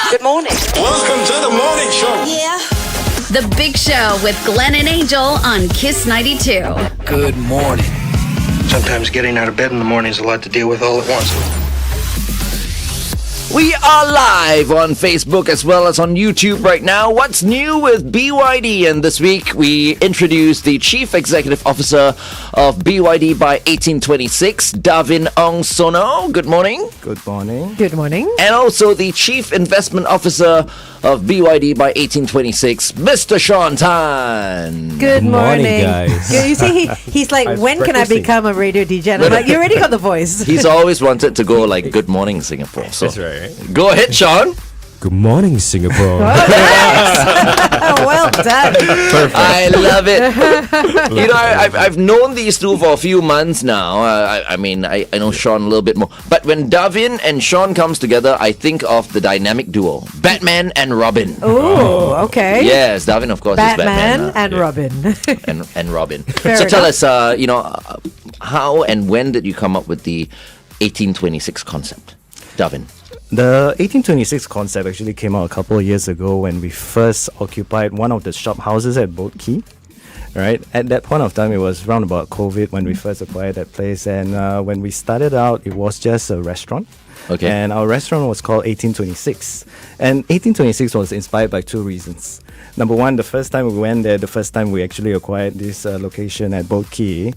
Good morning. Welcome to the morning show. Yeah. The Big Show with Glenn and Angel on Kiss 92. Good morning. Sometimes getting out of bed in the morning is a lot to deal with all at once. We are live on Facebook as well as on YouTube right now. What's new with BYD? And this week we introduced the Chief Executive Officer of BYD By 1826, Davin Ongsono. Good morning. Good morning. Good morning. And also the Chief Investment Officer of BYD By 1826, Mr. Sean Tan. Good morning. guys. You see, he's like, I'm when can I practicing. become a radio DJ? And I'm like, you already got the voice. He's always wanted to go like Good Morning Singapore. So That's right. go ahead, Sean. Good morning, Singapore. Well done. I love it. You know, I've known these two for a few months now. I mean, I know Sean a little bit more. But when Davin and Sean comes together, I think of the dynamic duo, Batman and Robin. Oh, okay. Yes, Davin, of course, Batman is Batman. and Robin. And Robin. Fair so tell enough. us, how and when did you come up with the 1826 concept? Davin. The 1826 concept actually came out a couple of years ago when we first occupied one of the shop houses at Boat Quay. Right, at that point of time, it was around about COVID when we first acquired that place, and when we started out, it was just a restaurant. Okay. And our restaurant was called 1826, and 1826 was inspired by two reasons. Number one, the first time we went there, the first time we actually acquired this location at Boat Quay,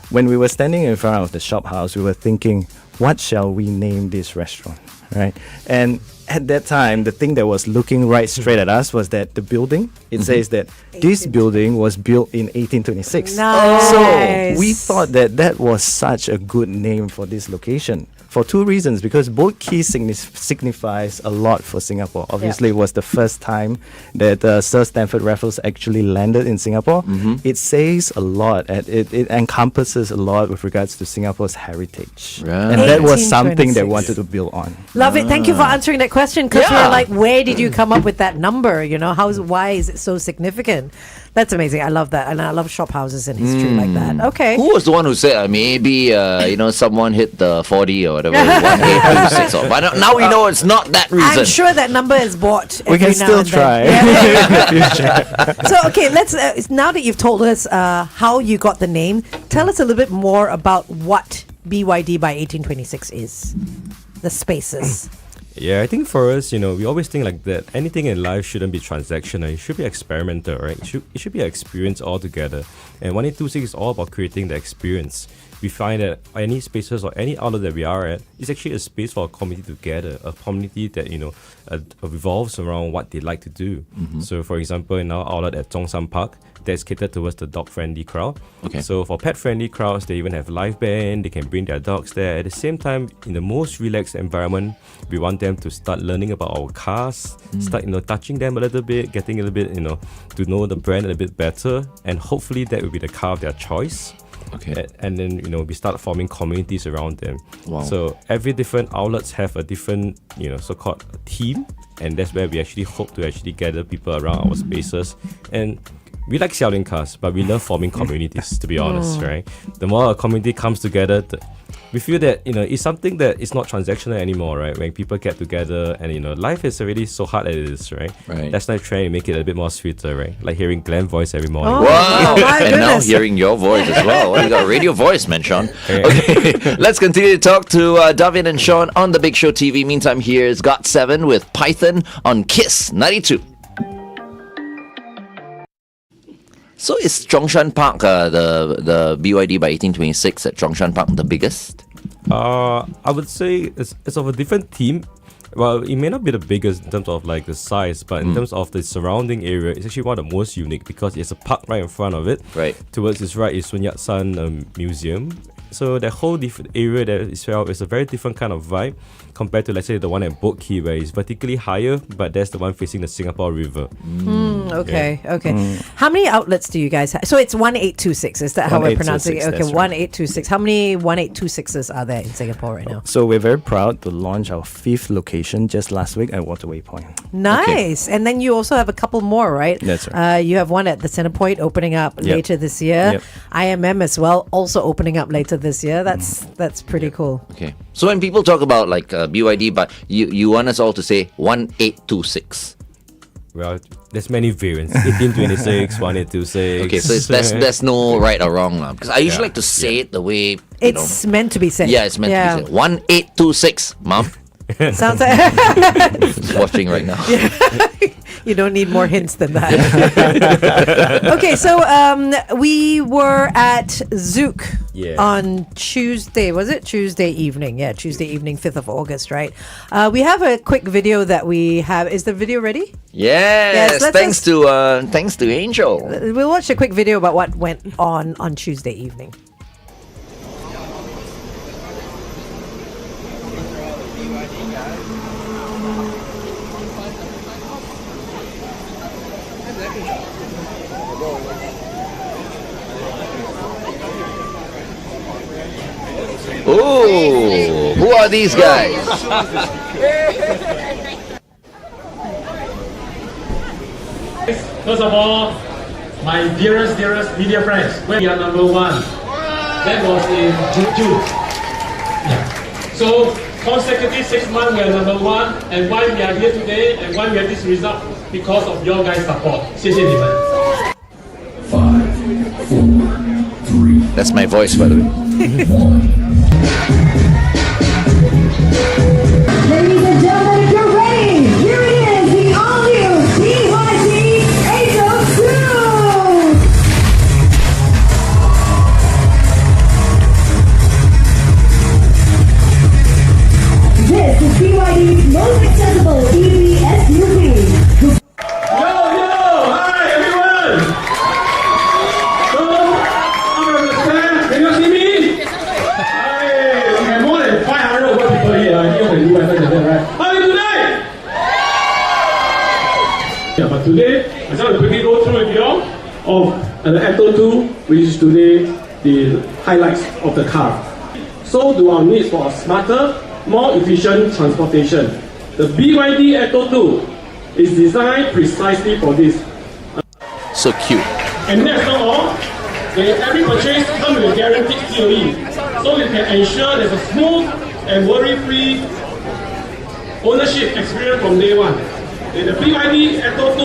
when we were standing in front of the shop house, we were thinking, what shall we name this restaurant? Right, and at that time, the thing that was looking right straight at us was that the building, it says that this building was built in 1826. Nice. So we thought that that was such a good name for this location. For two reasons, because Boat Quay signifies a lot for Singapore. Obviously, it was the first time that Sir Stamford Raffles actually landed in Singapore. It says a lot, and it encompasses a lot with regards to Singapore's heritage. Right. And that was something 1826. they wanted to build on. Love it. Thank you for answering that question, because Yeah. we're like, where did you come up with that number? You know, why is it so significant? That's amazing. I love that. And I love shop houses and history like that. Okay. Who was the one who said maybe someone hit the 40 or whatever 1826 or but now we know it's not that reason. I'm sure that number is bought. We every can now still and try. then. So, okay, let's now that you've told us how you got the name, tell us a little bit more about what BYD by 1826 is. The spaces. Yeah, I think for us, we always think like that. Anything in life shouldn't be transactional. It should be experimental, right? It should be an experience altogether. And 1826 is all about creating the experience. We find that any spaces or any outlet that we are at is actually a space for a community together, a community that, revolves around what they like to do. So, for example, in our outlet at Zhongshan Park, that's catered towards the dog-friendly crowd. Okay. So for pet-friendly crowds, they even have live band. They can bring their dogs there. At the same time, in the most relaxed environment, we want them to start learning about our cars, start touching them a little bit, getting a little bit to know the brand a little bit better, and hopefully that will be the car of their choice. Okay. And then we start forming communities around them. Wow. So every different outlets have a different so-called theme, and that's where we actually hope to actually gather people around our spaces. And we like selling cars, but we love forming communities, to be honest, right? The more a community comes together, we feel that, it's something that is not transactional anymore, right? When people get together and, life is already so hard as it is, right? Right. That's why trying to make it a bit more sweeter, right? Like hearing Glenn's voice every morning. Oh. Wow! My And now goodness. hearing your voice as well. Well, you got a radio voice, man, Sean. Okay, let's continue to talk to Davin and Sean on the Big Show TV. Meantime, here's Got 7 with Python on Kiss 92. So is Zhongshan Park, the BYD by 1826 at Zhongshan Park, the biggest? I would say it's of a different theme. Well, it may not be the biggest in terms of like the size, but in terms of the surrounding area, it's actually one of the most unique because there's a park right in front of it. Right. Towards its right is Sun Yat-sen Museum. So that whole different area there as well is a very different kind of vibe compared to, let's say, the one at Boat Quay where it's vertically higher, but that's the one facing the Singapore River. Okay. How many outlets do you guys have? So it's 1826, is that how we're pronouncing it? 1826, Okay, that's right. 1826. How many 1826s are there in Singapore right now? So we're very proud to launch our 5th location just last week at Waterway Point. Nice. And then you also have a couple more, right? That's right. You have one at the Centrepoint opening up Yep. later this year. Yep. IMM as well, also opening up later this year. That's pretty cool. Okay. So when people talk about like BYD, but you want us all to say 1826. Well, there's many variants. 1826, 1826. Okay, so there's no right or wrong now. Because I usually like to say it the way It's meant to be said. Yeah, it's meant to be said. 1826, Mom. Sounds like She's watching right now. you don't need more hints than that. Okay, so we were at Zouk on Tuesday. Was it Tuesday evening? Yeah, Tuesday evening, 5th of August, right? We have a quick video that we have. Is the video ready? Yes, thanks to Angel. We'll watch a quick video about what went on Tuesday evening. Oh, who are these guys? First of all, my dearest media friends, we are number one. That was in June. Yeah. So consecutive 6 months we are number one, and why we are here today and why we have this result because of your guys' support. 谢谢你们。 5, 4, 3. That's my voice, by the way. Ladies and gentlemen, if you're ready, here it is, the all-new BYD ATTO. This is BYD's most accessible EV SUV. Hi everyone! So, I'm on the stand. Can you see me? Hi, we have more than 500 over people here. I think we do better than that, right? How are you today? Yeah, but today, I just want to quickly go through with you all of the ATTO 2, which is today the highlights of the car. So do our needs for a smarter, more efficient transportation. The BYD ATTO 2 is designed precisely for this. So cute. And that's not all. Every purchase comes with a guaranteed COE. So you can ensure there's a smooth and worry-free ownership experience from day one. The BYD ATTO 2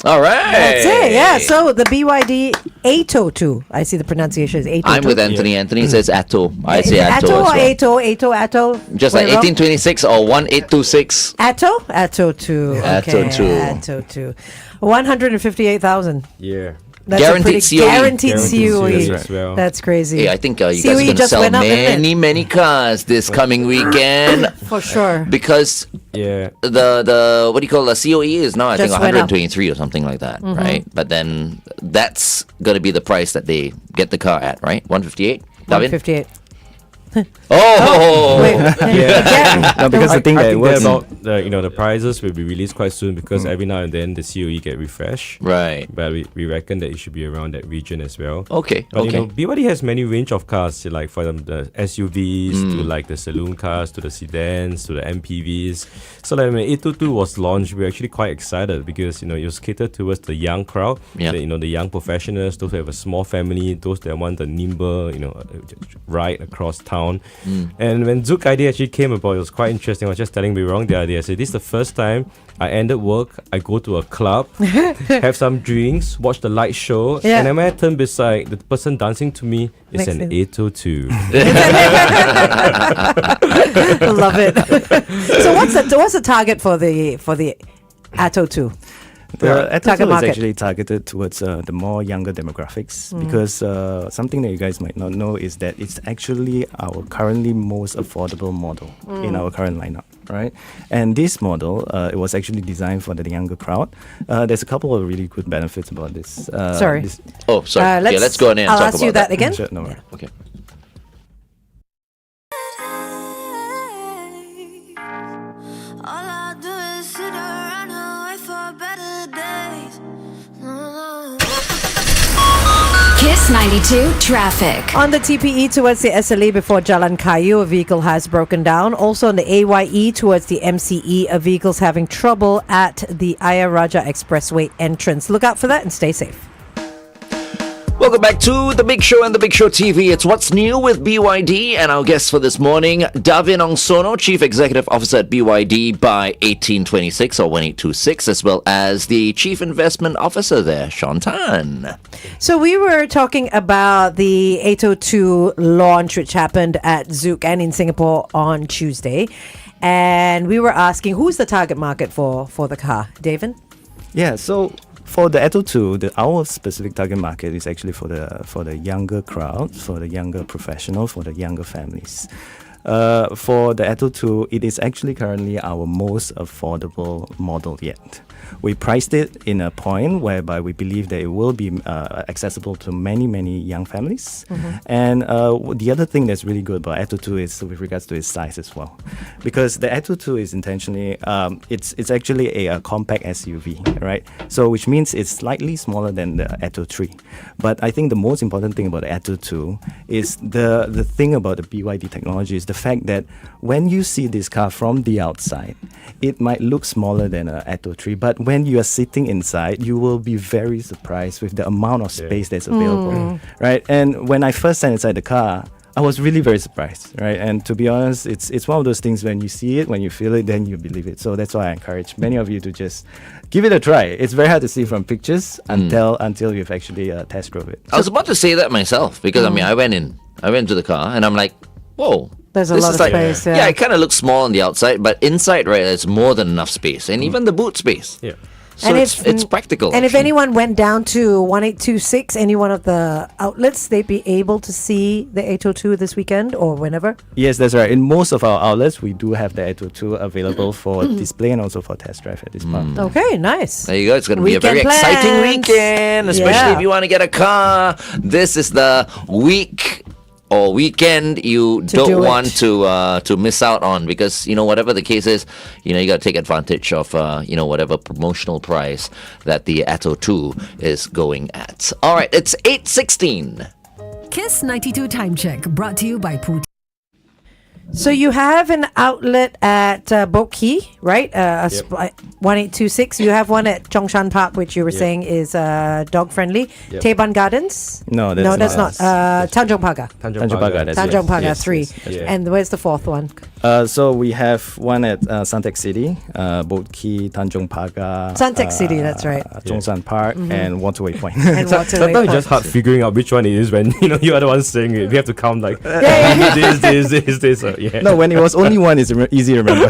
All right. That's it. Yeah. So the BYD ATTO 2. I see the pronunciation is ATTO. I'm with Anthony. Anthony says Atto. I say Atto ATTO as or well. ATTO? Just like 1826 or 1826. ATTO? ATTO 2. ATTO Okay. 2. ATTO 2. 158,000. Yeah. That's Guaranteed a pretty COE. Guaranteed Guaranteed COE. COE as well. That's crazy. Hey, I think you guys COE are going to just sell went up, isn't it? many cars this coming weekend. For sure. Because Yeah. the what do you call the COE is now I think Just went up. 123 or something like that, right? But then that's gonna be the price that they get the car at, right? 158. Davin? 158. Oh, Wait. No, because the thing I that think works. about the prices will be released quite soon because every now and then the COE get refreshed. right. But we reckon that it should be around that region as well. Okay. But okay. BYD has many range of cars, like for them the SUVs to like the saloon cars to the sedans to the MPVs. So like when ATTO 2 was launched, we were actually quite excited because it was catered towards the young crowd, Yeah. the young professionals, those who have a small family, those that want the nimble, ride across town. And when Zouk idea actually came about, it was quite interesting. I was just telling me wrong the idea. I said, this is the first time I ended work, I go to a club, have some drinks, watch the light show, Yeah. and then when I turn beside the person dancing to me, it's Next an thing. ATTO 2. Love it. So what's the target for the ATTO 2? The Target ATTO is market. actually targeted towards the more younger demographics because something that you guys might not know is that it's actually our currently most affordable model in our current lineup, right? And this model, it was actually designed for the younger crowd. There's a couple of really good benefits about this. Sorry. Oh, sorry. Okay, let's go on in and I'll talk ask about you that again. Sure, no worries. Okay. All I do is sit around and wait for better days. Kiss 92 traffic. On the TPE towards the SLE before Jalan Kayu, a vehicle has broken down. Also on the AYE towards the MCE, a vehicle's having trouble at the Ayer Rajah Expressway entrance. Look out for that and stay safe. Welcome back to The Big Show and The Big Show TV. It's What's New with BYD, and our guests for this morning, Davin Ongsono, Chief Executive Officer at BYD By 1826 or 1826, as well as the Chief Investment Officer there, Sean Tan. So we were talking about the ATTO 2 launch, which happened at Zouk and in Singapore on Tuesday. And we were asking, who's the target market for the car? Davin? Yeah, so for the ATTO 2, our specific target market is actually for the younger crowd, for the younger professional, for the younger families. For the ATTO 2, it is actually currently our most affordable model yet. We priced it in a point whereby we believe that it will be accessible to many, many young families. And the other thing that's really good about ATTO 2 is with regards to its size as well. Because the ATTO 2 is intentionally, it's actually a compact SUV, right? So which means it's slightly smaller than the ATTO 3. But I think the most important thing about the ATTO 2 is the thing about the BYD technology is the fact that when you see this car from the outside, it might look smaller than an ATTO 3, but when you are sitting inside, you will be very surprised with the amount of space that's available, right? And when I first sat inside the car, I was really very surprised, right? And to be honest, it's one of those things when you see it, when you feel it, then you believe it. So that's why I encourage many of you to just give it a try. It's very hard to see from pictures until you've actually test drove it. I was about to say that myself because, I mean, I went to the car and I'm like, whoa. There's a lot of space. Yeah, it kind of looks small on the outside, but inside, right, there's more than enough space, and even the boot space. Yeah. So it's practical. And if actually. anyone went down to 1826, any one of the outlets, they'd be able to see the ATTO 2 this weekend or whenever? Yes, that's right. In most of our outlets, we do have the ATTO 2 available for display and also for test drive at this point. Okay, nice. There you go. It's going to be a very Weekend exciting plans. weekend, especially if you want to get a car. This is the week or weekend you don't want to miss out on, because whatever the case is, you got to take advantage of whatever promotional price that the ATTO 2 is going at. All right, it's 8:16. Kiss 92 Time Check, brought to you by Pooty. So you have an outlet at Boat Quay, right? 1826. You have one at Zhongshan Park, which you were saying is dog friendly. Yep. Teban Gardens? No, that's not. Tanjong Pagar. Tanjong Pagar. Tanjong Pagar 3. Yes. And where's the fourth one? So we have one at Suntec City, Boat Quay, Tanjong Pagar. Suntec City, that's right. Zhongshan Park and Waterway Point. And Waterway Sometimes Point. it's just hard figuring out which one it is when you are the one saying it. We have to count like this. Yeah. No, when it was only one, it's easy to remember.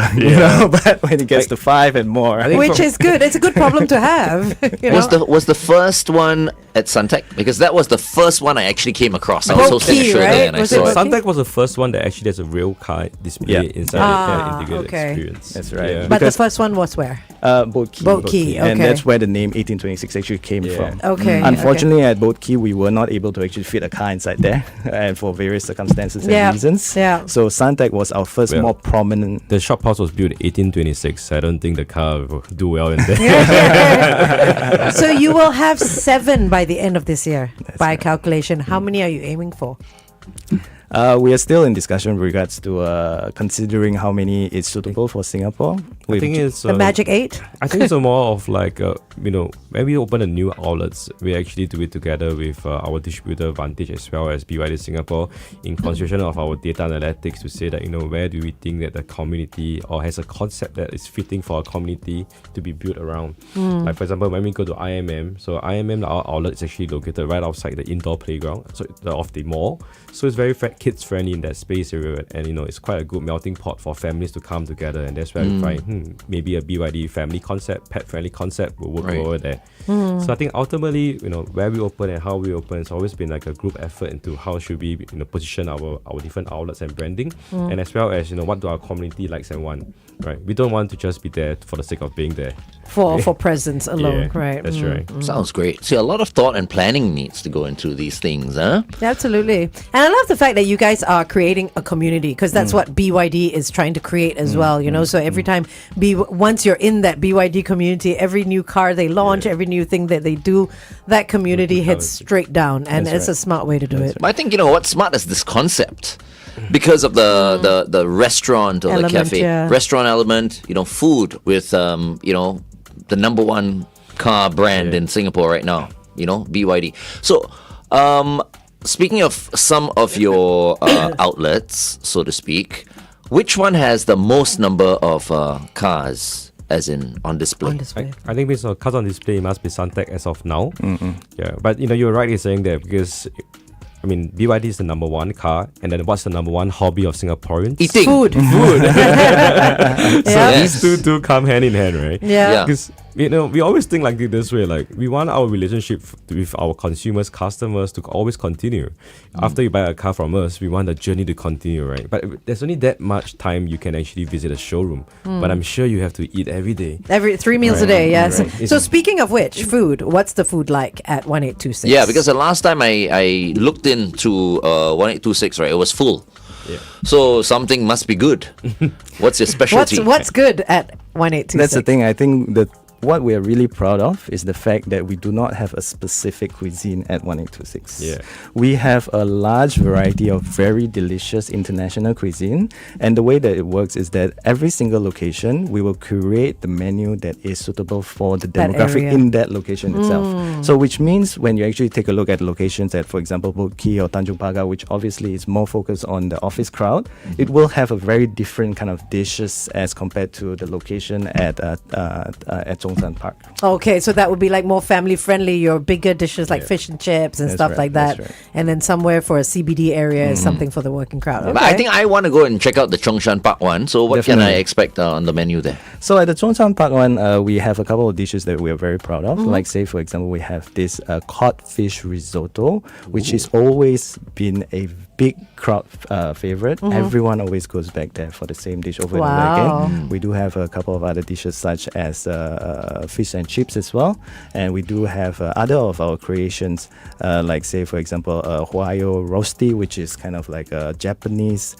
But when it gets to 5 and more, Which is good. It's a good problem to have. Was the first one at Suntec? Because that was the first one I actually came across. I was so Key, sure right? there and I Was saw it it. Suntec was the first one that actually there's a real car display inside the integrated experience. That's right. Yeah. But the first one was where? Boat Quay. Boat Quay, And okay. that's where the name 1826 actually came from. Okay. Unfortunately, at Boat Quay, we were not able to actually fit a car inside there, and for various circumstances and reasons. Yeah. So Suntec was our first more prominent. The shop house was built in 1826. I don't think the car will do well in there. So you will have 7 by the end of this year, by right. calculation. How many are you aiming for? We are still in discussion with regards to considering how many is suitable for Singapore. I think it's The Magic 8? I think it's more of like when we open a new outlets, we actually do it together with our distributor Vantage as well as BYD Singapore in consideration of our data analytics to say that where do we think that the community or has a concept that is fitting for a community to be built around. Like for example, when we go to IMM, so IMM our outlet is actually located right outside the indoor playground of the mall. So it's very kids friendly in that space area, and it's quite a good melting pot for families to come together, and that's where we find maybe a BYD family concept, pet friendly concept will work over there. So I think ultimately, where we open and how we open, it's always been like a group effort into how should we position our different outlets and branding, and as well as what do our community likes and want. Right, we don't want to just be there for the sake of being there. For presence alone, right? That's right. Sounds great. See, a lot of thought and planning needs to go into these things, huh? Absolutely. And I love the fact that you guys are creating a community, because that's what BYD is trying to create as well, you know. So every time once you're in that BYD community, every new car they launch, every new thing that they do, that community hits straight down, and it's a smart way to do it. But I think, you know, what's smart is this concept. Because of the restaurant or Element, the cafe, yeah. restaurant element, you know, food with you know, the number one car brand in Singapore right now, you know, BYD. So, speaking of some of your outlets, so to speak, which one has the most number of cars, as in on display? On display. I think based on cars on display, it must be Suntec as of now. Yeah, but you know, you're right in saying that, because I mean, BYD is the number one car, and then what's the number one hobby of Singaporeans? Eating. Food. So these two do come hand in hand, right? Yeah. Because, you know, we always think like this way, like we want our relationship with our consumers, customers to always continue. After you buy a car from us, we want the journey to continue, right? But there's only that much time you can actually visit a showroom. But I'm sure you have to eat every day. Every 3 meals a day, yes. Right. So speaking of which, food, what's the food like at 1826? Yeah, because the last time I looked into 1826, right, it was full. Yeah. So something must be good. What's your specialty? What's good at 1826? That's the thing. I think that what we are really proud of is the fact that we do not have a specific cuisine at 1826. Yeah. We have a large variety of very delicious international cuisine, and the way that it works is that every single location we will curate the menu that is suitable for the That demographic area. in that location itself. So which means when you actually take a look at locations at, for example, Boat Quay or Tanjung Pagar, which obviously is more focused on the office crowd, it will have a very different kind of dishes as compared to the location at Zhongshan Park. Okay, so that would be like more family friendly, your bigger dishes like fish and chips and That's stuff right, like that. that's right. And then somewhere for a CBD area is something for the working crowd. But I Okay. think I want to go and check out the Chongshan Park one. So what can I Definitely. expect on the menu there? So at the Zhongshan Park one, we have a couple of dishes that we are very proud of. Like, say, for example, we have this codfish risotto, which has always been a big crowd favorite. Everyone always goes back there for the same dish over and over Wow. again. We do have a couple of other dishes such as fish and chips as well. And we do have other of our creations, like, say, for example, Huayo rosti, which is kind of like a Japanese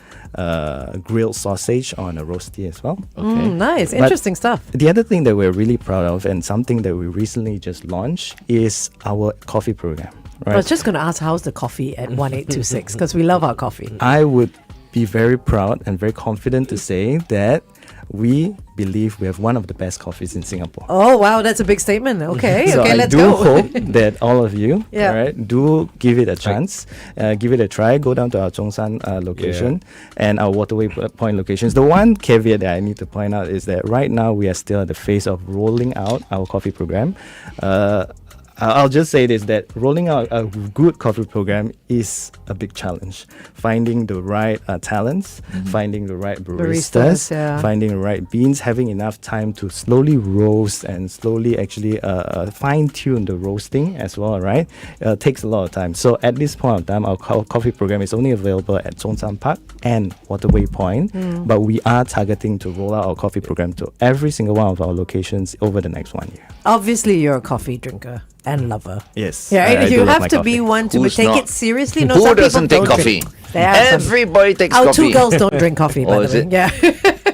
grilled sausage on a rosti as well. Nice, But interesting stuff. The other thing that we're really proud of, and something that we recently just launched, is our coffee program. Right? I was just going to ask, how's the coffee at 1826? Because we love our coffee. I would be very proud and very confident to say that we believe we have one of the best coffees in Singapore. Oh, wow, that's a big statement. Okay, So okay, I let's do go. hope that all of you, Yeah. right, do give it a chance, give it a try. Go down to our Zhongshan location and our Waterway Point locations. The one caveat that I need to point out is that right now we are still at the phase of rolling out our coffee program. I'll just say this, that rolling out a good coffee program is a big challenge. Finding the right talents, finding the right baristas, finding the right beans, having enough time to slowly roast and slowly actually fine-tune the roasting as well, right? Takes a lot of time. So at this point of time, our coffee program is only available at Zhongshan Park and Waterway Point, but we are targeting to roll out our coffee program to every single one of our locations over the next 1 year. Obviously, you're a coffee drinker and lover. Yes. Yeah, I do you love have my to coffee. be one to Who's take not? it seriously. No, Who some people doesn't take don't coffee? drink. There are some- Everybody takes Our coffee. 2 girls don't drink coffee, by Oh, the is way. it? Yeah.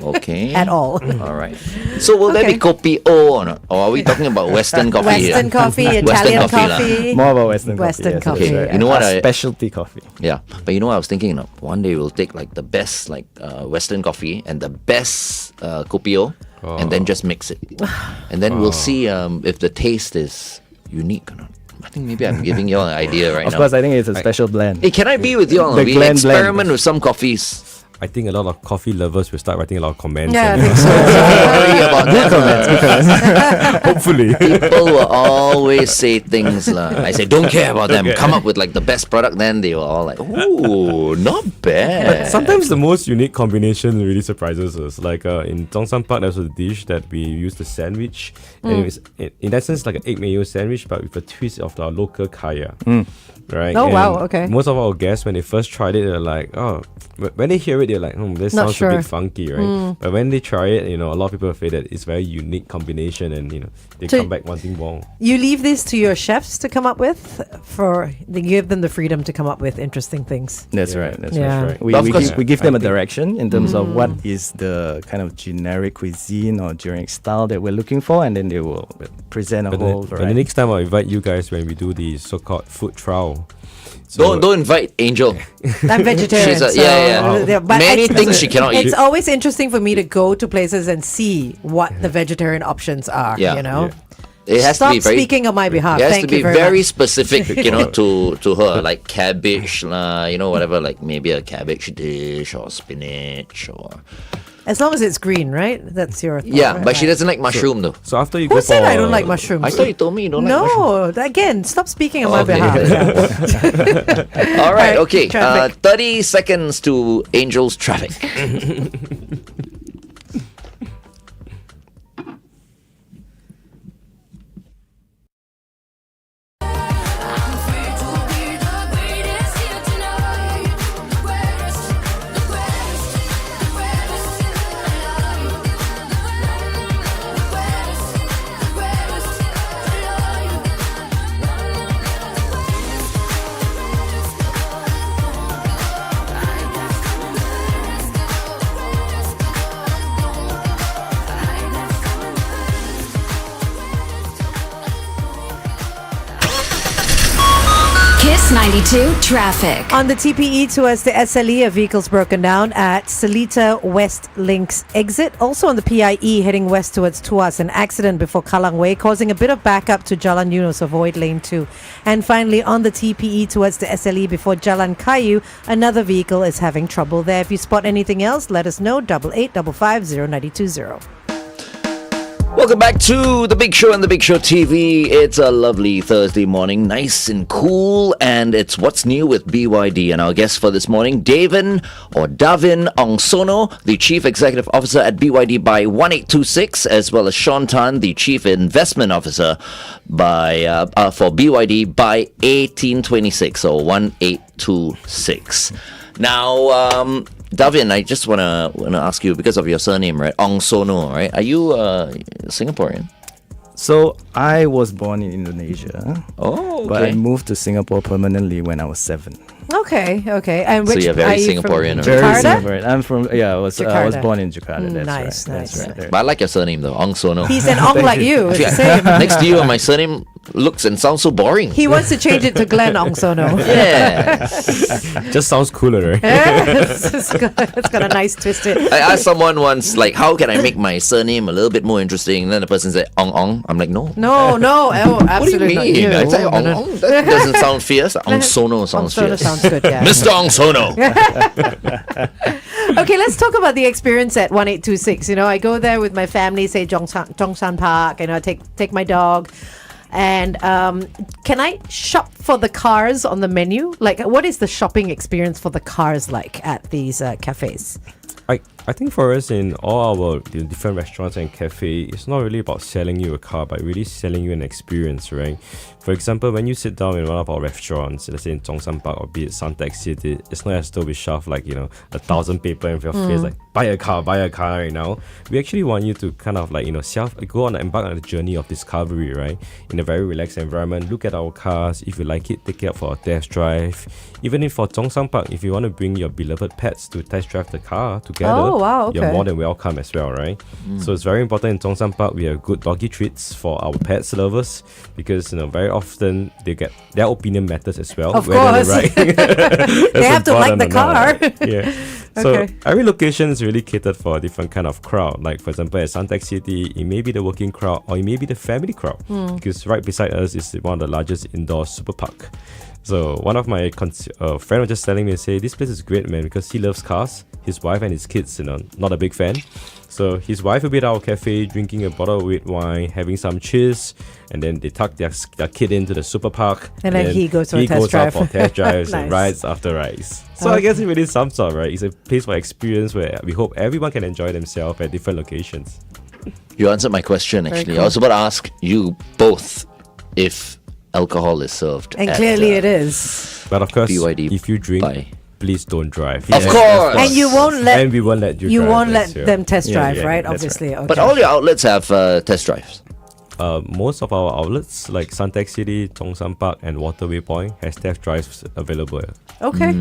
Okay. At all. All right. So will there be kopi O or not? Or are we talking about Western coffee Western here? coffee, Western Italian coffee lah. coffee. More about Western coffee. Western yes, coffee, that's yeah. right. You know what Our I- specialty coffee. Yeah. But you know what I was thinking? One day we'll take like the best like Western coffee and the best kopi O and then just mix it. And then we'll see if the taste is unique or not. I think maybe I'm giving you all an idea right Of now. course, I think it's a special blend. Hey, can I be with you all? The We Glen blend. experiment with some coffees. I think a lot of coffee lovers will start writing a lot of comments. Yeah, I on think it. so. Sorry about that. Hopefully. People will always say things like, I say, don't care about them. Come up with like the best product. Then they were all like, ooh, not bad. But sometimes the most unique combination really surprises us. Like in Zhongshan Park, there's a dish that we used a sandwich. And it was, in essence, like an egg mayo sandwich, but with a twist of our local kaya. Right? Oh, And wow, okay. Most of our guests, when they first tried it, they're like, oh, when they hear it, they're like, this Not sounds sure. a bit funky, right? But when they try it, a lot of people feel that it's very unique combination, and they So- come back wanting more. You leave this to your chefs to come up with, they give them the freedom to come up with interesting things. That's right. That's Yeah. right. But of course, We give them I a think- direction in terms of what is the kind of generic cuisine or generic style that we're looking for, and then they will present a But whole the variety. next time I'll invite you guys when we do the so-called food trial. So Don't invite Angel. I'm vegetarian. She's a- so yeah. but Many things she cannot eat. It's always interesting for me to go to places and see what the vegetarian options are. Yeah. It has Stop to be very. speaking on my behalf. It has Thank to be you very much. specific, to her, like cabbage, whatever, like maybe a cabbage dish or spinach or. As long as it's green, right? That's your thought, Yeah, right? but she doesn't like mushroom though. So after you Who go said for I don't like mushrooms? I thought you told me you don't like mushroom. No, again, stop speaking on my Okay. behalf. Yeah. All right, Right, okay. traffic. 30 seconds to Angel's traffic. Kiss 92 traffic. On the TPE towards the SLE, a vehicle's broken down at Seletar West Links exit. Also on the PIE heading west towards Tuas, an accident before Kallang Way causing a bit of backup to Jalan Eunos, avoid lane 2. And finally on the TPE towards the SLE before Jalan Kayu, another vehicle is having trouble there. If you spot anything else, let us know. 885550 Welcome back to The Big Show and The Big Show TV. It's a lovely Thursday morning, nice and cool, and it's What's New with BYD. And our guest for this morning, Davin Ongsono, the Chief Executive Officer at BYD By 1826, as well as Sean Tan, the Chief Investment Officer for BYD By 1826, or 1826. Now, Davin, I just wanna ask you, because of your surname, right? Ongsono, right? Are you Singaporean? So I was born in Indonesia. Oh, okay. But I moved to Singapore permanently when I was 7. Okay. And So which you're very are you Singaporean, from? right? Very Jakarta? Singaporean. I'm from I was Jakarta. born in Jakarta. That's Nice, right. nice. That's right. But I like your surname though, Ongsono. He's an Ong like you. It's the same. Next to you, and my surname looks and sounds so boring. He wants to change it to Glenn Ongsono. Yeah. Just sounds cooler, right? It's got a nice twist to it. I asked someone once, like, how can I make my surname a little bit more interesting? And then the person said, Ong Ong. I'm like, no. No, oh, What do you absolutely not mean? you. I say Ong No, no. Ong. That doesn't sound fierce. Ongsono sounds Ongsono fierce. sounds good, yeah. Mr. Ongsono. Okay, let's talk about the experience at 1826. I go there with my family, say Zhongshan Park, take my dog. And can I shop for the cars on the menu? Like, what is the shopping experience for the cars like at these cafes? I think for us in all our different restaurants and cafe, it's not really about selling you a car, but really selling you an experience, right? For example, when you sit down in one of our restaurants, let's say in Zhongshan Park or be it Suntec City, it's not as though we shove 1,000 paper in your face, like buy a car right now. We actually want you to kind of go on embark on a journey of discovery, right? In a very relaxed environment. Look at our cars. If you like it, take it out for a test drive. Even if for Zhongshan Park, if you want to bring your beloved pets to test drive the car together, you're more than welcome as well, right? So it's very important in Zhongshan Park we have good doggy treats for our pets lovers, because very often they get their opinion matters as well. Of whether course. they're right. They have to like the car. Yeah. So every location is really catered for a different kind of crowd. Like for example, at Suntec City, it may be the working crowd or it may be the family crowd, because right beside us is one of the largest indoor super park. So one of my friend was just telling me, say, this place is great, man, because he loves cars. His wife and his kids, not a big fan. So his wife will be at our cafe drinking a bottle of red wine, having some cheers, and then they tuck their kid into the super park. And then he goes for a test out drive. for test drives Nice. and rides after rides. So I guess it really sums up, right? It's a place for experience where we hope everyone can enjoy themselves at different locations. You answered my question, actually. cool. I was about to ask you both if alcohol is served. And at, clearly it is. But of course, BYD if you drink, By. please don't drive. Of course. And you won't let And we won't let you. you drive, won't let that's right. them test drive, right? that's Obviously. Okay. But all your outlets have test drives. Most of our outlets like Suntec City, Zhongshan Park, and Waterway Point has test drives available. Okay,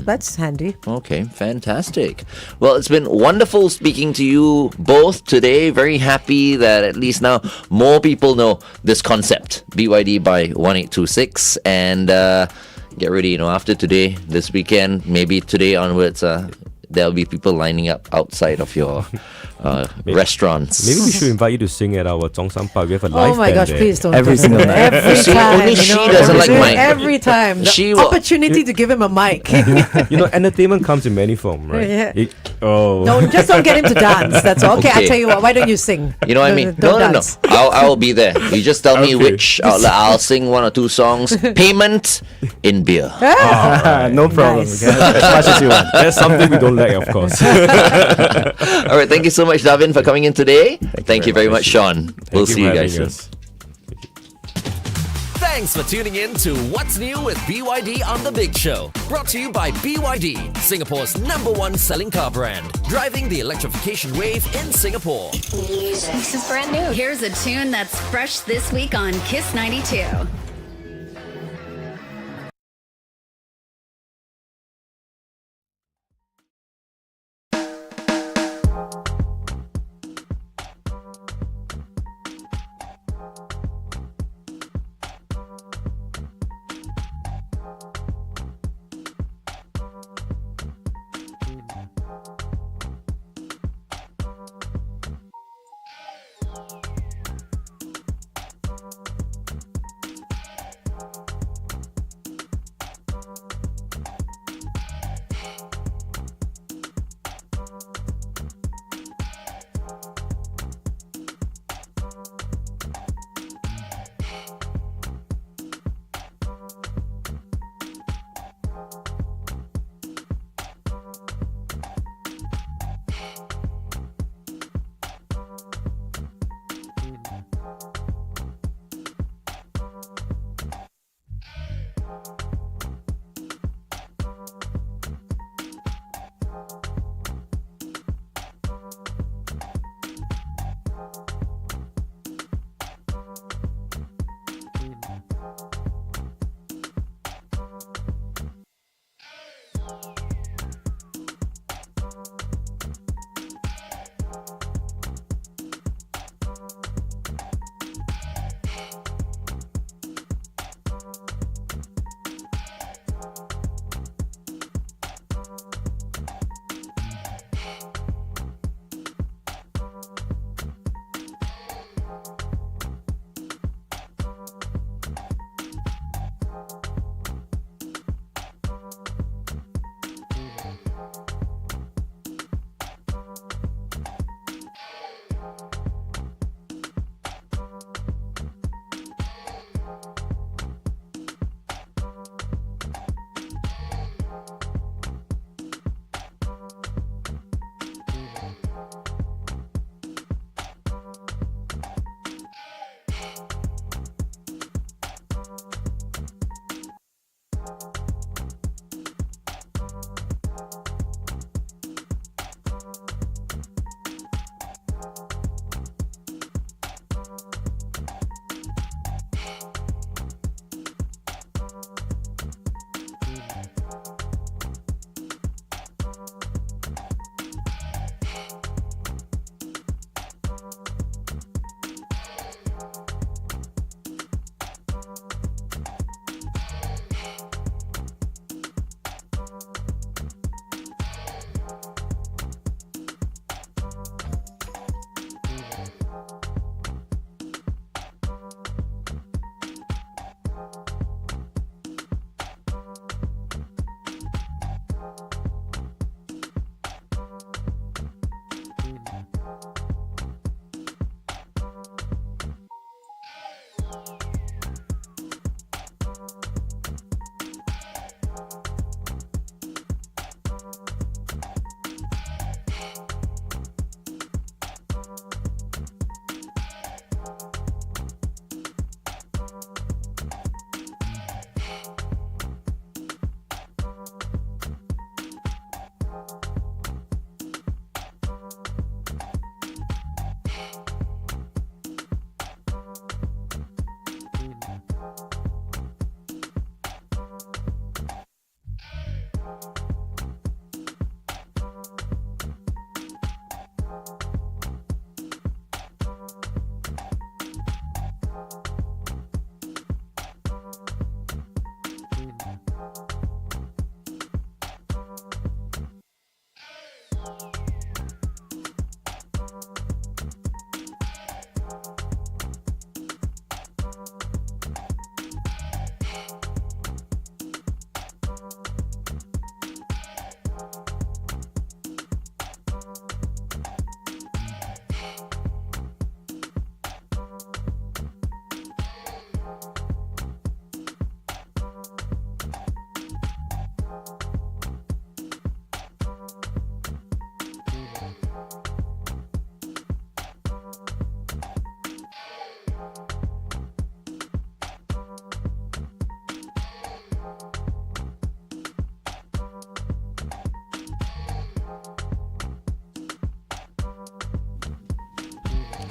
that's handy. Okay, fantastic. Well, it's been wonderful speaking to you both today. Very happy that at least now more people know this concept, BYD by 1826. And get ready, after today, this weekend, maybe today onwards, there'll be people lining up outside of your restaurants. Maybe we should invite you to sing at our Zhongshan Park. We have a live Oh my band gosh, there. please don't. Every single night. Every See, time. only she doesn't like mic. Every time. She The will- opportunity to give him a mic. Entertainment comes in many forms, right? Yeah. Oh. No, just don't get him to dance. That's all. Okay, I Okay. tell you what. Why don't you sing? You know what I mean? Don't No. dance. I will be there. You just tell me Okay. which outlet. I'll sing one or two songs. Payment in beer. No problem. Nice. Okay? As much as you want. That's something we don't lack, of course. All right. Thank you so much, Davin, for coming in today. Thank you very much, Sean. We'll see you guys soon. Thanks for tuning in to What's New with BYD on The Big Show. Brought to you by BYD, Singapore's #1 selling car brand. Driving the electrification wave in Singapore. This is brand new. Here's a tune that's fresh this week on Kiss 92.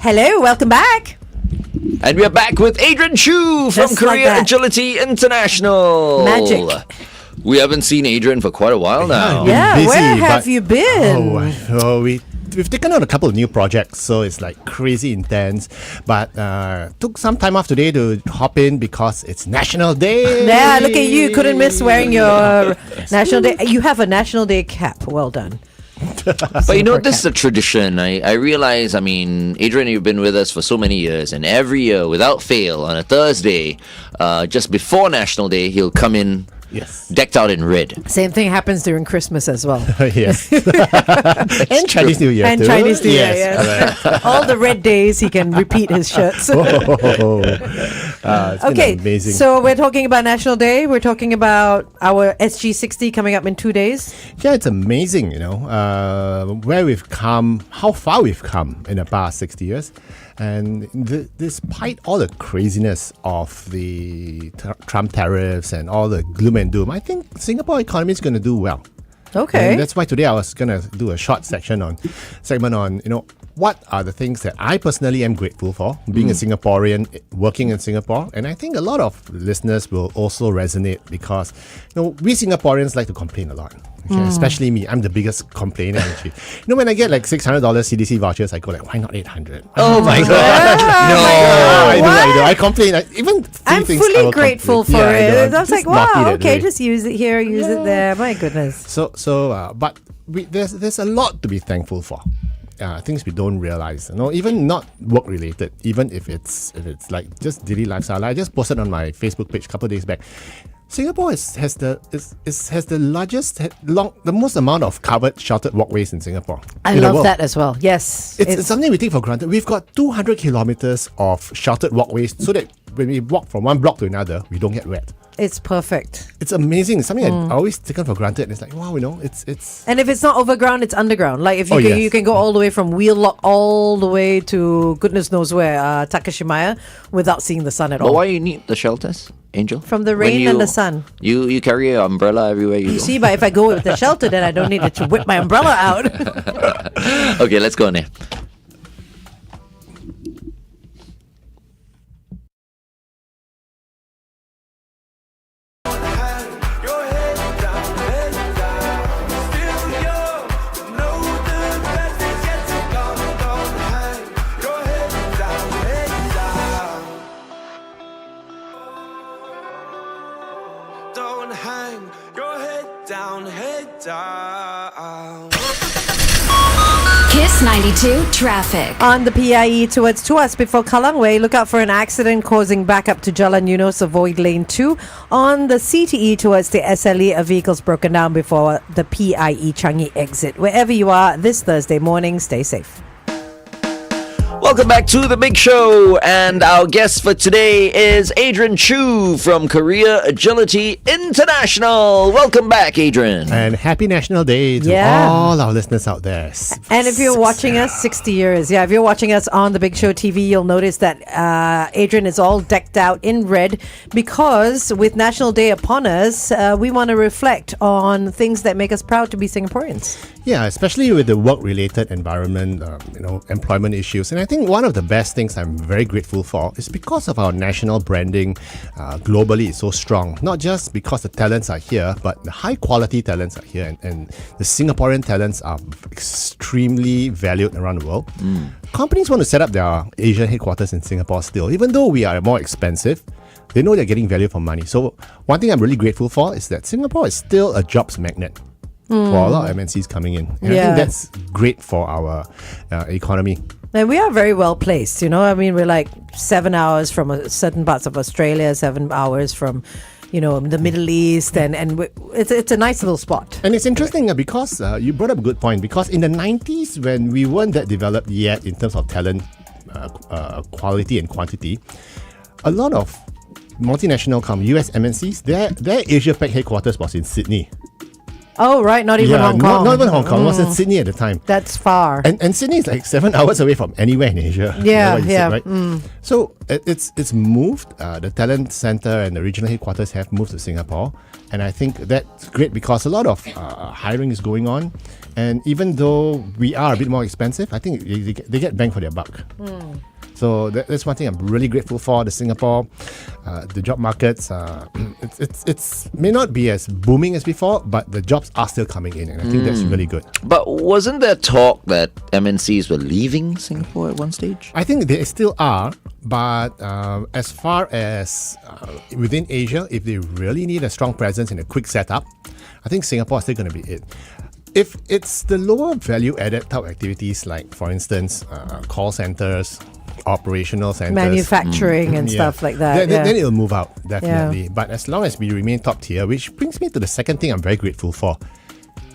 Hello, welcome back. And we are back with Adrian Choo from Just like Korea that. Agility International. Magic. We haven't seen Adrian for quite a while now. Yeah, busy, where have but- you been? We've taken on a couple of new projects, so it's like crazy intense. But took some time off today to hop in because it's National Day. Yeah, look at you. Couldn't miss wearing your National Day. You have a National Day cap. Well done. But you know, this is a tradition. I realize, I mean, Adrian, you've been with us for so many years, and every year, without fail, on a Thursday, just before National Day, he'll come in decked out in red. Same thing happens during Christmas as well. Yes. And Chinese New Year And too. Chinese New Year, Yes, yes. All the red days, he can repeat his shirts. It's been Okay, amazing. so we're talking about National Day. We're talking about our SG60 coming up in 2 days. Yeah, it's amazing, where we've come, how far we've come in the past 60 years. And despite all the craziness of the Trump tariffs and all the gloom and doom, I think Singapore economy is going to do well. Okay. And that's why today I was going to do a short segment on, what are the things that I personally am grateful for, being a Singaporean, working in Singapore. And I think a lot of listeners will also resonate because, we Singaporeans like to complain a lot. Okay, especially me. I'm the biggest complainer actually. When I get like $600 CDC vouchers, I go like, why not 800? Oh my God. I do. I complain. I'm fully grateful for it. I was like, wow, okay, just just use it here, use it there. My goodness. But there's a lot to be thankful for. Things we don't realize, even not work related, even if it's like just daily lifestyle. I just posted on my Facebook page a couple of days back. Singapore has the most amount of covered sheltered walkways in Singapore. I love that as well. Yes, it's something we take for granted. We've got 200 kilometers of sheltered walkways, so that when we walk from one block to another, we don't get wet. It's perfect. It's amazing. It's something I always taken for granted. It's like, wow, it's. And if it's not overground, it's underground. Like if you can go all the way from Wheel Lock all the way to goodness knows where, Takashimaya, without seeing the sun at But all. why you need the shelters, Angel? From the rain and the sun. You carry an umbrella everywhere you go. See, but if I go with the shelter, then I don't need to whip my umbrella out. Okay, let's go on there. Don't hang your head down, head down. Kiss 92 traffic. On the PIE towards Tuas before Kallang Way, look out for an accident causing backup to Jalan Eunos, avoid lane 2. On the CTE towards the SLE, a vehicle's broken down before the PIE Changi exit. Wherever you are this Thursday morning, stay safe. Welcome back to The Big Show, and our guest for today is Adrian Choo from Korea Agility International. Welcome back, Adrian. And happy National Day to Yeah. all our listeners out there. And if you're watching us 60 years, if you're watching us on the Big Show TV, you'll notice that Adrian is all decked out in red because with National Day upon us, we want to reflect on things that make us proud to be Singaporeans. Yeah, especially with the work-related environment, employment issues. And I think one of the best things I'm very grateful for is because of our national branding globally is so strong. Not just because the talents are here, but the high-quality talents are here. And the Singaporean talents are extremely valued around the world. Companies want to set up their Asian headquarters in Singapore still. Even though we are more expensive, they know they're getting value for money. So one thing I'm really grateful for is that Singapore is still a jobs magnet for a lot of MNCs coming in. And I think that's great for our economy. And we are very well placed, I mean, we're like 7 hours from certain parts of Australia, 7 hours from, the Middle East, and it's a nice little spot. And it's interesting because you brought up a good point, because in the 90s, when we weren't that developed yet in terms of talent, quality and quantity, a lot of multinational US MNCs, their Asia Pac headquarters was in Sydney. Oh, right. Not even Hong Kong. Not even Hong Kong. It was in Sydney at the time. That's far. And Sydney is like 7 hours away from anywhere in Asia. Yeah, You know what you yeah. said, right? So it's moved. The talent center and the regional headquarters have moved to Singapore. And I think that's great because a lot of hiring is going on. And even though we are a bit more expensive, I think they get bang for their buck. So that's one thing I'm really grateful for. The Singapore, the job markets, it's may not be as booming as before, but the jobs are still coming in, and I think that's really good. But wasn't there talk that MNCs were leaving Singapore at one stage? I think they still are, but as far as within Asia, if they really need a strong presence and a quick setup, I think Singapore is still going to be it. If it's the lower value added type activities, like for instance, call centers, operational centers, Manufacturing and stuff like that. then it'll move out, definitely. But as long as we remain top tier, which brings me to the second thing I'm very grateful for.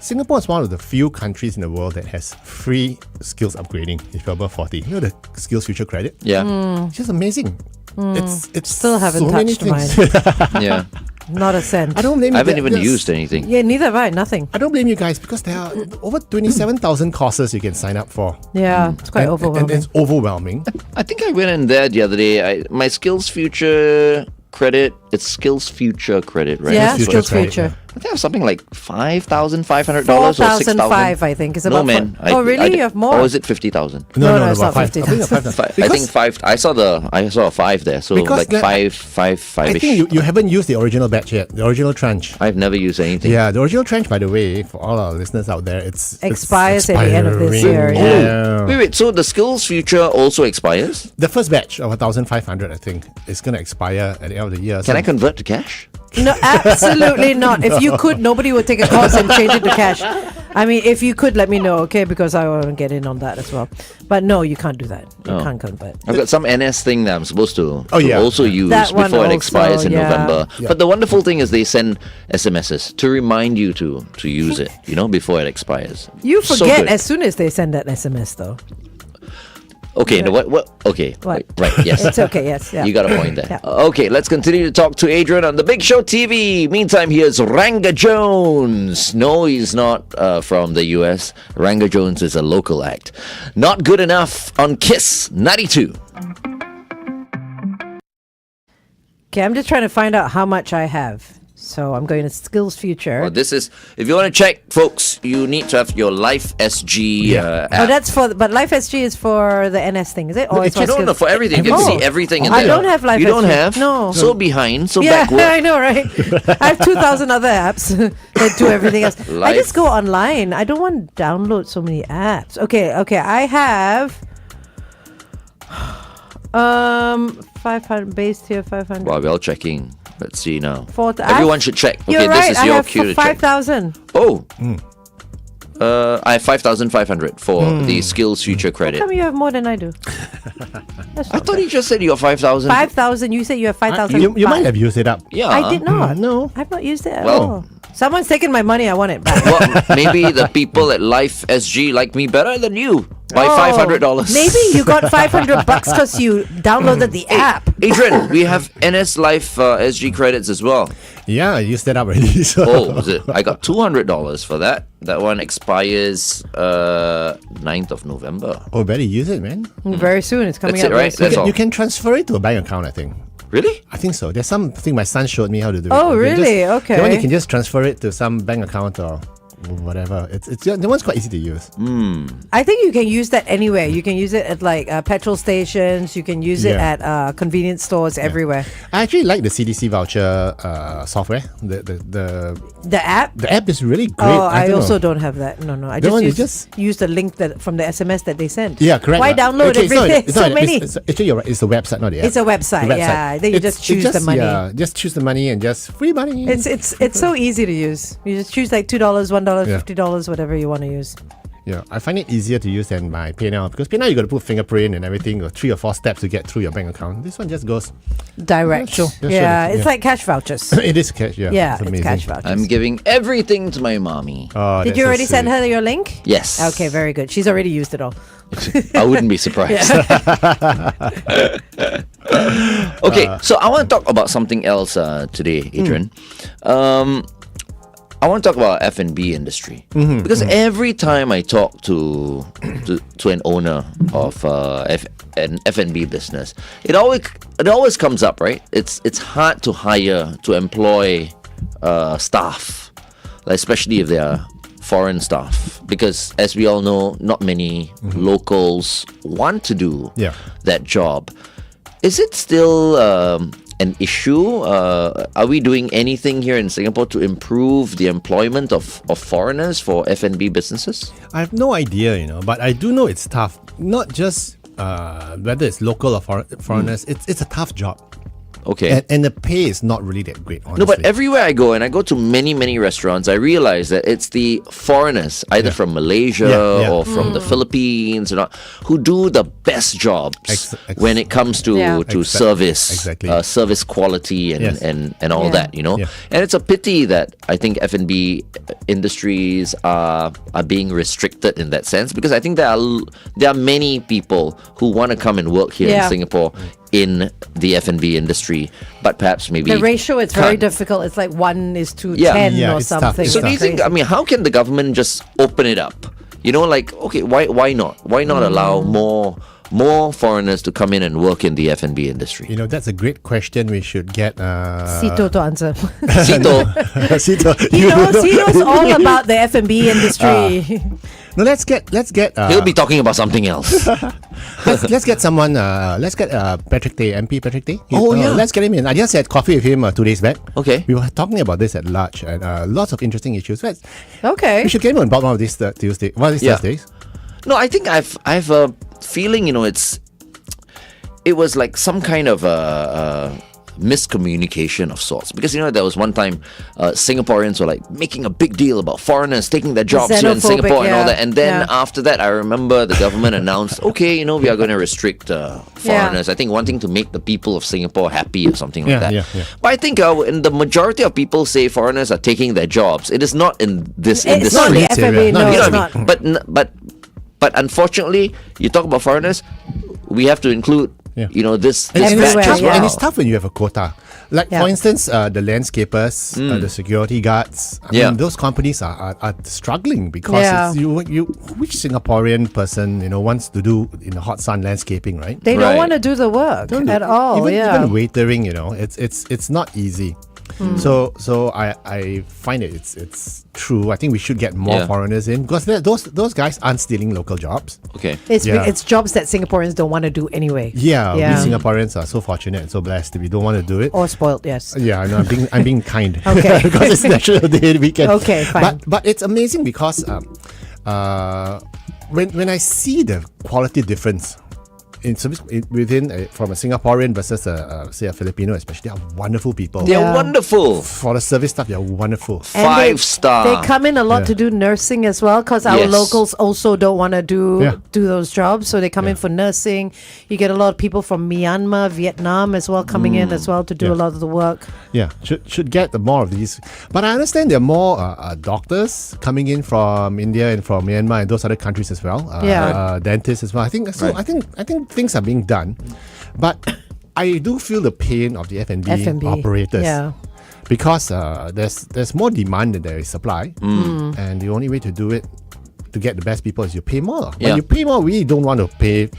Singapore is one of the few countries in the world that has free skills upgrading if you're above 40. You know the Skills Future credit? Yeah. It's just amazing. It's Still haven't so many touched mine. things. Yeah. Not a cent. I don't blame you. I haven't even There's- used anything. Yeah, neither have I. Nothing. I don't blame you guys because there are over 27,000 courses you can sign up for. Yeah, it's quite overwhelming. And it's overwhelming. I think I went in there the other day. My Skills Future credit, it's Skills Future credit, right? Yeah, Skills Skills Future Future. credit, I think I have something like $5,500 or $6,000. $4,005, I think. It's No, about man. Oh, really? You have more? Or is it 50,000? No, it's not five. 50,000. I think I Because- think five. I saw a 5 there, so Because like that- five I ish. think you haven't used the original batch yet, the original tranche. I've never used anything. Yeah, the original tranche, by the way, for all our listeners out there, it's Expires at the end of this year, expiring. yeah. Wait. So the Skills Future also expires? The first batch of 1,500, I think, is going to expire at the end of the year. Can I convert to cash? No, absolutely not. If you could, nobody would take a course and change it to cash. I mean, if you could, let me know, okay? Because I want to get in on that as well. But no, you can't do that. You can't convert. I've got some NS thing that I'm supposed to yeah. also use That one before it also, expires in yeah. November. Yeah. But the wonderful thing is they send SMSs to remind you to use it, before it expires. You So forget good. as soon as they send that SMS, though. Okay, no, what? Okay, What? Right, yes. It's okay, yes. Yeah. You got a point there. Yeah. Okay, let's continue to talk to Adrian on The Big Show TV. Meantime, here's Ranga Jones. No, he's not from the US. Ranga Jones is a local act. Not Good Enough on Kiss 92. Okay, I'm just trying to find out how much I have. So I'm going to Skills Future. Well, this is, if you want to check, folks, you need to have your Life SG app. Oh, that's but Life SG is for the NS thing, is it? Or it's for No, Skills? for everything. You can see everything in I there. don't have Life You don't SG. have? No. So behind, so Yeah, backward. I know, right? I have 2,000 other apps that do everything else. I Life- just go online. I don't want to download so many apps. Okay. I have 500 base tier 500. Wow, we're all checking. Let's see now. Everyone Everyone should check. Okay, You're right. this is I your have cue to check. 5,000. Oh. I have 5,500 for the Skills Future How credit. come you have more than I do? I thought you just said you have 5,000. 5,000. You said you have 5,000. You might have used it up. Yeah. I did not. No. I've not used it at Well- all. Someone's taken my money. I want it back. Well, maybe the people at Life SG like me better than you by Oh, $500. Maybe you got $500 because you downloaded the app. Adrian, we have NS Life SG credits as well. Yeah, I used that up already. So. Oh, was it? I got $200 for that. That one expires 9th of November. Oh, better use it, man. Very soon. It's coming That's up. it, very right? soon. That's all. You can transfer it to a bank account, I think. Really? I think so. There's something my son showed me how to do it. Oh, You can really? just- Okay. The one you can just transfer it to some bank account or whatever. It's the one's quite easy to use. I think you can use that anywhere. You can use it at like petrol stations. You can use it Yeah. at convenience stores everywhere. I actually like the CDC voucher software. The app? The app is really great. Oh, I don't also know. don't have that. No. I That one you use the link that from the SMS that they sent. Yeah, correct. Why download Okay, everything? it's So not- many. It's actually, you're right. It's the website, not the app. It's a website, The yeah. Then you just choose the money. Yeah, just choose the money and just free money. It's so easy to use. You just choose like $2, $1, Yeah. $50, whatever you want to use. Yeah, I find it easier to use than my PayNow because PayNow you got to put fingerprint and everything, or 3 or 4 steps to get through your bank account. This one just goes Direct. Sure, Yeah, sure, it's like cash vouchers. it is cash. Yeah, Yeah, it's it's amazing. cash vouchers. I'm giving everything to my mommy. Oh, Did that's you so already send sweet. her your link? Yes. Okay, very good. She's already used it all. I wouldn't be surprised. Okay, so I want to talk about something else today, Adrian. I I want to talk about F&B industry because every time I talk to an owner of an F&B business, it always comes up, right? It's hard to hire, to employ staff, like especially if they are foreign staff, because as we all know, not many locals want to do that job. Is it still an issue? Are we doing anything here in Singapore to improve the employment of foreigners for F&B businesses? I have no idea, but I do know it's tough. Not just whether it's local or foreigners, it's a tough job. Okay. And the pay is not really that great, honestly. No, but everywhere I go, and I go to many, many restaurants, I realize that it's the foreigners, either from Malaysia or from the Philippines, who do the best jobs when it comes to service, service quality and all that, And it's a pity that I think F&B industries are being restricted in that sense, because I think there are many people who want to come and work here in Singapore in the F&B industry, but perhaps maybe the ratio is very difficult. It's like 1:10 or something. So do you think? I mean, how can the government just open it up? Okay, why not? Why not allow more foreigners to come in and work in the F&B industry? That's a great question. We should get Sito to answer. Sito, he knows all about the F&B industry. No, let's get. He'll be talking about something else. let's get someone. Let's get Patrick Tay, MP Patrick Tay. Yeah. Let's get him in. I just had coffee with him 2 days back. Okay. We were talking about this at large and lots of interesting issues. Okay. We should get him on board one of these Tuesday. One of these Thursdays. No, I think I have a feeling. It was like some kind of miscommunication of sorts, because there was one time Singaporeans were like making a big deal about foreigners taking their jobs here in Singapore and all that, and then after that I remember the government announced, okay, we are going to restrict foreigners, I think wanting to make the people of Singapore happy or something like that. But I think in the majority of people say foreigners are taking their jobs. It is not in this industry. It's not the F&B, no, it's not. But unfortunately, you talk about foreigners, we have to include this and batch as well. And it's tough when you have a quota. Like for instance, the landscapers, the security guards. I mean, those companies are struggling because which Singaporean person wants to do in the hot sun landscaping, right? They don't want to do the work at all. Even waitering, it's not easy. So I find it's true. I think we should get more foreigners in, because those guys aren't stealing local jobs. Okay. It's jobs that Singaporeans don't want to do anyway. We Singaporeans are so fortunate and so blessed that we don't want to do it. Or spoiled, yes. Yeah, I know. I'm being kind. Okay. Because it's National Day weekend. Okay, fine. But it's amazing because when I see the quality difference in service from a Singaporean versus say a Filipino, especially, they are wonderful people. They're wonderful. For the service staff, they're wonderful. 5-star. They come in a lot to do nursing as well, because our locals also don't want to do those jobs, so they come in for nursing. You get a lot of people from Myanmar, Vietnam as well coming in as well to do a lot of the work. Yeah, should get more of these. But I understand there are more doctors coming in from India and from Myanmar and those other countries as well. Dentists as well. I think so. I think things are being done, but I do feel the pain of the F&B operators. Because there's more demand than there is supply, and the only way to do it, to get the best people, is you pay more. When you pay more, we don't want to pay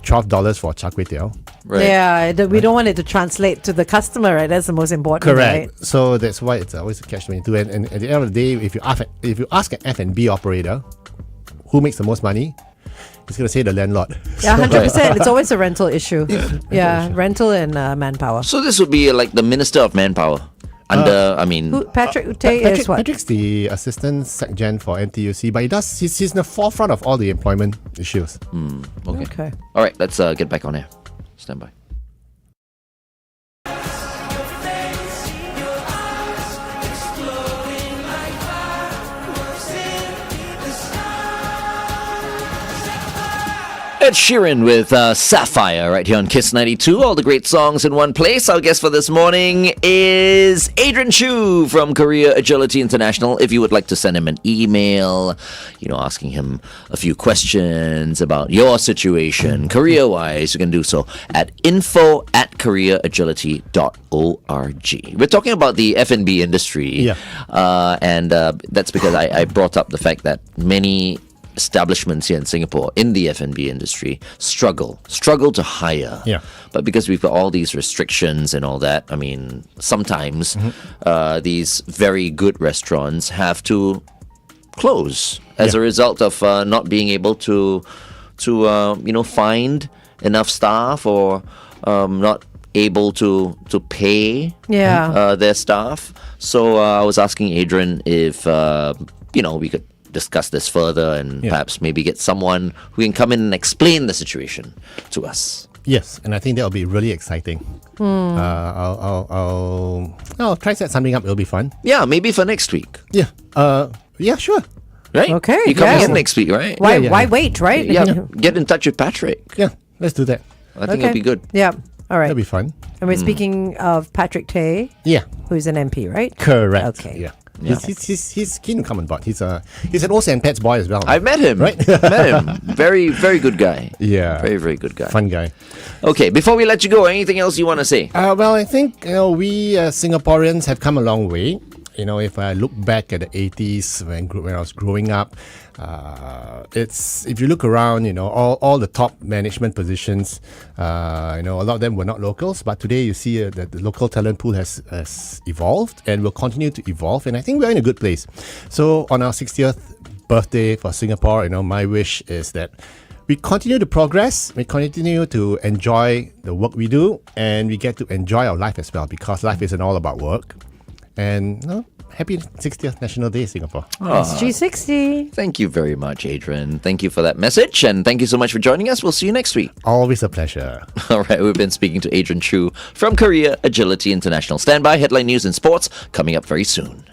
$12 for char kway teow. Right. Yeah, we don't want it to translate to the customer, right? That's the most important. Correct. Right? So that's why it's always a catch-22. And at the end of the day, if you ask an F&B operator who makes the most money, it's going to say the landlord. Yeah, 100%. It's always a rental issue. Rental and manpower. So this would be like the Minister of Manpower. Patrick Tay is what? Patrick's the assistant SecGen for NTUC, but he's in the forefront of all the employment issues. Okay. All right, let's get back on air. Stand by. Ed Sheeran with Sapphire right here on Kiss 92. All the great songs in one place. Our guest for this morning is Adrian Choo from Korea Agility International. If you would like to send him an email, asking him a few questions about your situation, career-wise, you can do so at info@koreaagility.org. We're talking about the F&B industry. And that's because I brought up the fact that many establishments here in Singapore in the F&B industry struggle to hire. But because we've got all these restrictions and all that, I mean, sometimes these very good restaurants have to close as a result of not being able to find enough staff or not able to pay their staff. So I was asking Adrian if we could discuss this further and perhaps maybe get someone who can come in and explain the situation to us. Yes, and I think that'll be really exciting. I'll try to set something up. It'll be fun. Yeah, maybe for next week. Yeah, sure. Right? Okay. You're coming in next week, right? Why wait, right? Yeah, get in touch with Patrick. Yeah, let's do that. I think it'll be good. Yeah. All right. That'll be fun. And we're speaking of Patrick Tay. Yeah. Who's an MP, right? Correct. Okay. Yeah. He's keen to come on board. He's an Old St. Pat's boy as well. I've met him. Right? Met him. Very, very good guy. Yeah. Very, very good guy. Fun guy. Okay, before we let you go, anything else you want to say? Well, I think we Singaporeans have come a long way. If I look back at the 80s when I was growing up, if you look around, all the top management positions, a lot of them were not locals, but today you see that the local talent pool has evolved and will continue to evolve, and I think we're in a good place. So on our 60th birthday for Singapore, my wish is that we continue to progress, we continue to enjoy the work we do, and we get to enjoy our life as well, because life isn't all about work. And happy 60th National Day, Singapore. SG60. Thank you very much, Adrian. Thank you for that message, and thank you so much for joining us. We'll see you next week. Always a pleasure. All right, we've been speaking to Adrian Choo from Korea Agility International. Stand by, headline news and sports coming up very soon.